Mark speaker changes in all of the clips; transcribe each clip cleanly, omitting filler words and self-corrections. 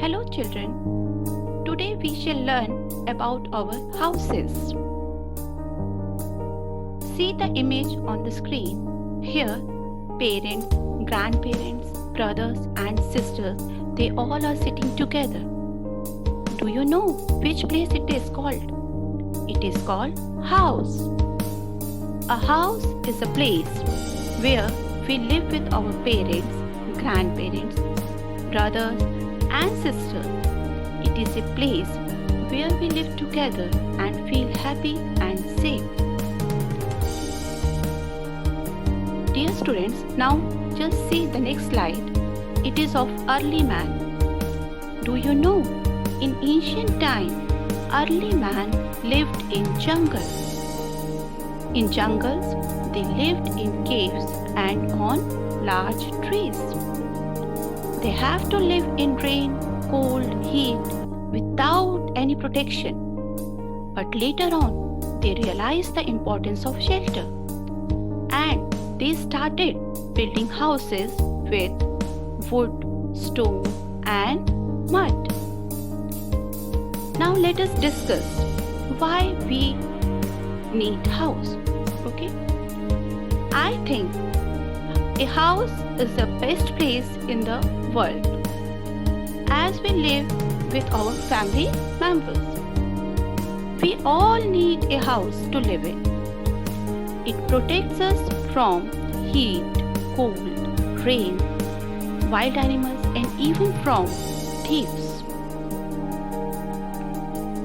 Speaker 1: Hello children, today we shall learn about our houses. See the image on the screen. Here, parents, grandparents, brothers and sisters, they all are sitting together. Do you know which place it is called? It is called house. A house is a place where we live with our parents, grandparents, brothers and sisters. It is a place where we live together and feel happy and safe. Dear students, now just see the next slide. It is of early man. Do you know, in ancient time, early man lived in jungles. In jungles, they lived in caves and on large trees. They have to live in rain, cold, heat without any protection. But later on, they realized the importance of shelter and they started building houses with wood, stone and mud. Now let us discuss why we need house. Okay? I think a house is the best place in the world as we live with our family members. We all need a house to live in. It protects us from heat, cold, rain, wild animals and even from thieves.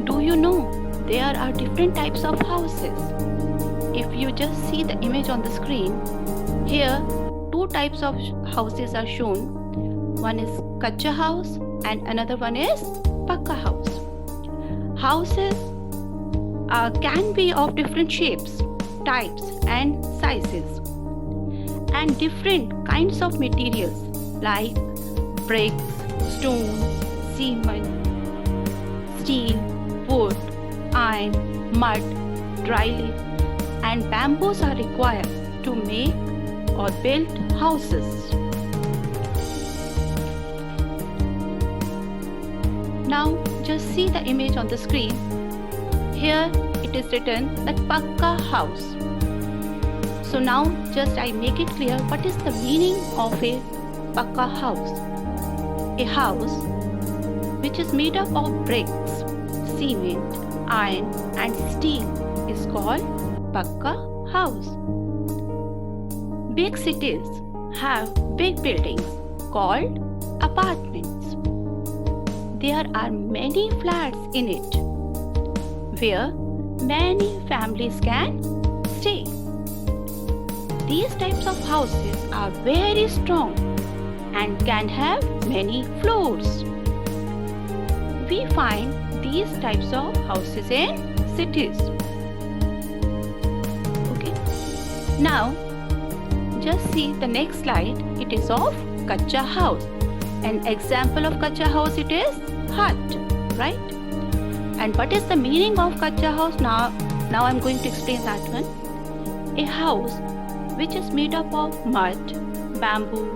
Speaker 1: Do you know there are different types of houses? If you just see the image on the screen, here two types of houses are shown. One is kacha house and another one is pakka house. Houses can be of different shapes, types and sizes and different kinds of materials like bricks, stone, cement, steel, wood, iron, mud, dry leaf and bamboos are required to make or build houses. Now just see the image on the screen. Here it is written that pakka house. So now just I make it clear what is the meaning of a pakka house. A house which is made up of bricks, cement, iron and steel is called pakka house. Big cities have big buildings called apartments. There are many flats in it where many families can stay. These types of houses are very strong and can have many floors. We find these types of houses in cities. Okay. Now, just see the next slide. It is of kacha house. An example of kacha house it is hut, right? And what is the meaning of kacha house? Now I'm going to explain that one. A house which is made up of mud, bamboo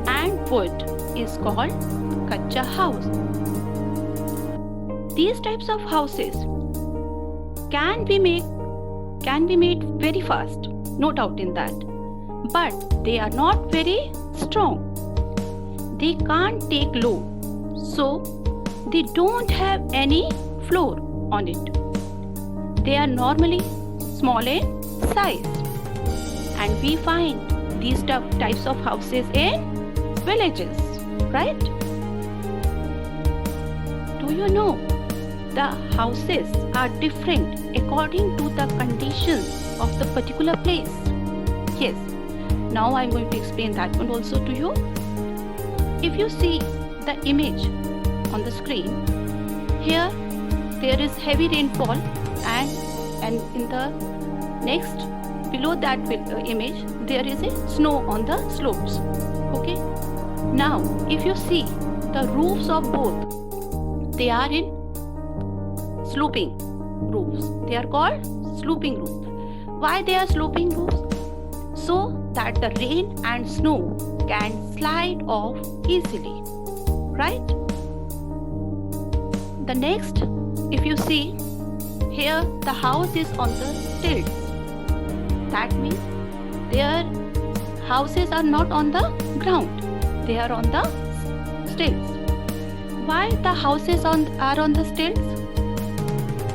Speaker 1: and wood is called kacha house. These types of houses can be made very fast, no doubt in that. But they are not very strong. They can't take load. So they don't have any floor on it. They are normally small in size. And we find these types of houses in villages, right? Do you know the houses are different according to the conditions of the particular place? Yes. Now I'm going to explain that one also to you. If you see the image on the screen, here there is heavy rainfall and in the next below that image there is a snow on the slopes. Okay. Now if you see the roofs of both, they are in sloping roofs. They are called sloping roofs. Why they are sloping roofs? So that the rain and snow can slide off easily, right? The next, if you see, here the house is on the stilts. That means their houses are not on the ground, they are on the stilts. Why the houses are on the stilts?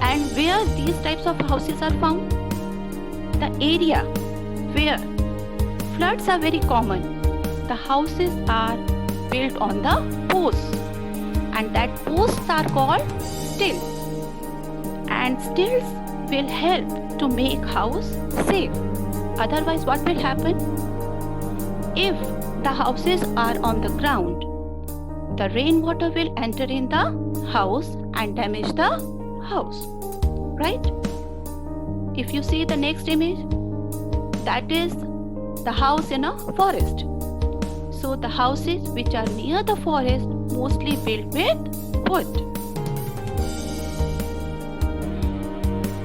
Speaker 1: And where these types of houses are found? The area where floods are very common, the houses are built on the posts, and that posts are called stilts. And stilts will help to make house safe. Otherwise, what will happen? If the houses are on the ground, the rainwater will enter in the house and damage the house, right? If you see the next image, that is the house in a forest. So the houses which are near the forest mostly built with wood.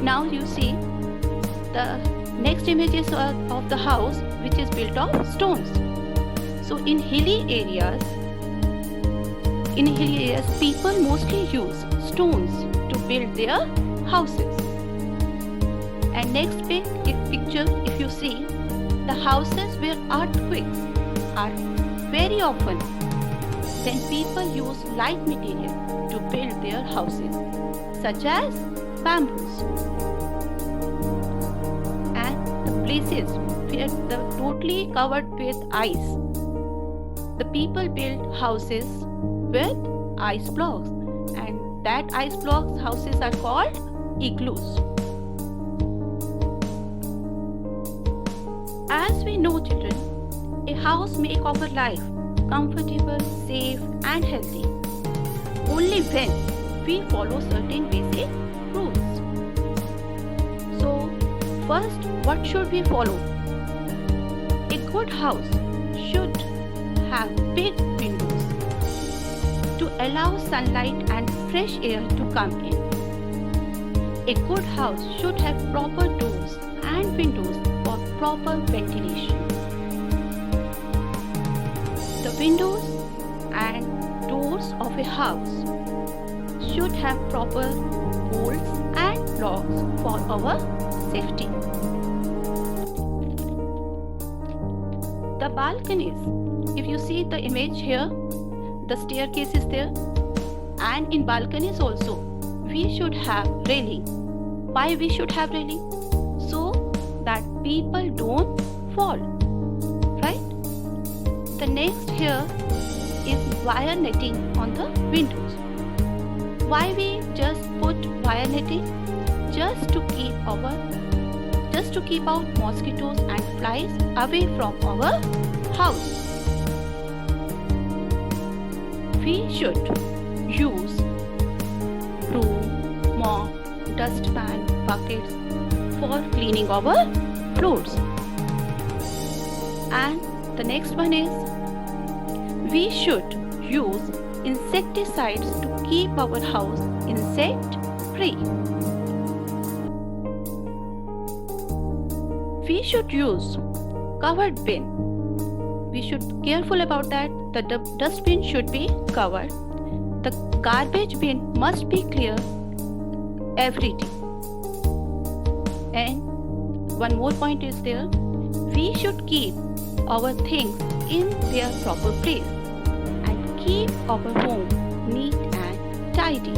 Speaker 1: Now you see the next image is of the house which is built of stones. So in hilly areas, people mostly use stones to build their houses. And next picture, if you see, the houses where earthquakes are very often, then people use light material to build their houses, such as bamboos. And the places where they're totally covered with ice, the people build houses with ice blocks, and that ice blocks houses are called igloos. As we know, children, a house makes our life comfortable, safe and healthy only when we follow certain basic rules. So, first, what should we follow? A good house should have big windows to allow sunlight and fresh air to come in. A good house should have proper doors and windows for proper ventilation. The windows and doors of a house should have proper bolts and locks for our safety. The balconies, if you see the image here, the staircase is there, and in balconies also we should have railing. Why we should have railing? So that people don't fall, right? The next here is wire netting on the windows. Why we just put wire netting? Just to keep out mosquitoes and flies away from our house. We should use broom, mop, dustpan, buckets for cleaning our floors. And the next one is, we should use insecticides to keep our house insect free. We should use covered bin. We should be careful about that. The dustbin should be covered. The garbage bin must be clear every day. And one more point is there. We should keep our things in their proper place and keep our home neat and tidy.